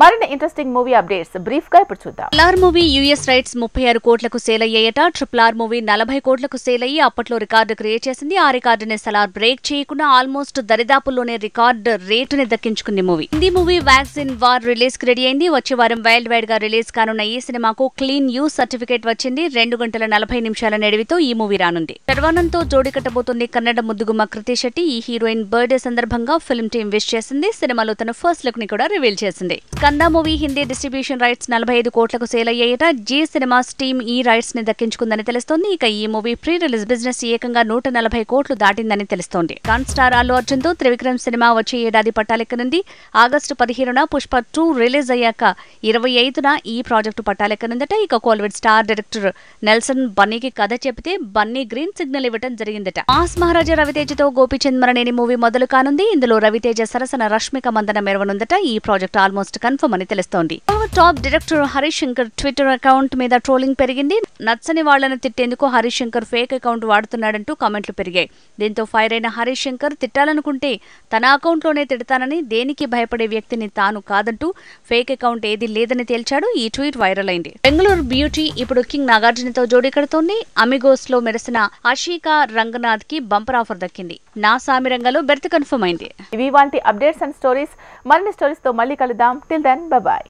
మరిన్ని interesting movie updates brief గా ఇప్పుడు చూద్దాం. ట్రిపుల్ మూవీ యూఎస్ రైట్స్ 36 కోట్లకు సేల్ అయ్యాయట. ట్రిపుల్ మూవీ 40 కోట్లకు సేల్ అయ్యి అప్పట్లో రికార్డు క్రియేట్ చేసింది. ఆ రికార్డుని సలార్ బ్రేక్ చేయకుండా ఆల్మోస్ట్ దరిదాపుల్లోనే రికార్డు రేటుని దక్కించుకుంది movie. Hindi movie vaccine war release కి రెడీ అయింది. వచ్చే వారం వరల్డ్ వైడ్ గా రిలీజ్ కానున్న ఈ సినిమాకు క్లీన్ యూ సర్టిఫికేట్ వచ్చింది. 2 గంటల 40 నిమిషాల నడివితో ఈ మూవీ రానుంది. శర్వానంద్తో జోడి కట్టబోతుంది కన్నడ ముద్దుగుమ్మ కృతి శెట్టి. ఈ హీరోయిన్ బర్త్డే సందర్భంగా ఫిల్మ్ టీం విష్ చేసింది. సినిమాలో తన ఫస్ట్ లుక్ ని కూడా రివీల్ చేసింది. కందా మూవీ హిందీ డిస్ట్రిబ్యూషన్ రైట్స్ 45 కోట్లకు సేల్ అయ్యాయట. జీ సినిమాస్ టీమ్ ఈ రైట్స్ ని దక్కించుకుందని తెలుస్తోంది. ఇక ఈ మూవీ ప్రీ రిలీజ్ బిజినెస్ ఏకంగా 140 కోట్లు దాటిందని తెలుస్తోంది. కాన్ స్టార్ అల్లు అర్జున్ తో త్రివిక్రమ్ సినిమా వచ్చే ఏడాది పట్టాలెక్కనుంది. ఆగస్టు 15న పుష్ప 2 రిలీజ్ అయ్యాక 25న ఈ ప్రాజెక్టు పట్టాలెక్కనుందట. ఇక కోలీవుడ్ స్టార్ డైరెక్టర్ నెల్సన్ బన్నీకి కథ చెబితే బన్నీ గ్రీన్ సిగ్నల్ ఇవ్వడం జరిగిందట. మాస్ మహారాజా రవితేజతో గోపీచంద్ మరణేని మూవీ మొదలు కానుంది. ఇందులో రవితేజ సరసన రష్మిక మందన మెరవనుందట. ఈ ప్రాజెక్టు ఆల్మోస్ట్ కన్ఫర్మ్ అని తెలుస్తోంది. Top director Harish Shankar Twitter account మీద ట్రోలింగ్ పెరిగింది. నచ్చని వాళ్లను తిట్టేందుకు హరీష్ శంకర్ ఫేక్ అకౌంట్ వాడుతున్నాడంటూ కామెంట్లు పెరిగాయి. దీంతో ఫైర్ అయిన హరీష్ శంకర్ తిట్టాలనుకుంటే తన అకౌంట్లోనే తిడతానని, దేనికి భయపడే వ్యక్తిని తాను కాదంటూ ఫేక్ అకౌంట్ ఏదీ లేదని తేల్చాడు. ఈ ట్వీట్ వైరల్ అయింది. బెంగళూరు బ్యూటీ ఇప్పుడు కింగ్ నాగార్జునతో జోడీ కడుతోంది. అమిగోస్ లో మెరిసిన ఆషికా రంగనాథ్ కి బంపర్ ఆఫర్ దక్కింది. నా సామిరంగలో బెర్త్ కన్ఫర్మ్ అయింది. ఇవి వాంటి అప్డేట్స్ అండ్ స్టోరీస్. మరిన్ని స్టోరీస్ తో మళ్ళీ కలుద్దాం. Till then bye by.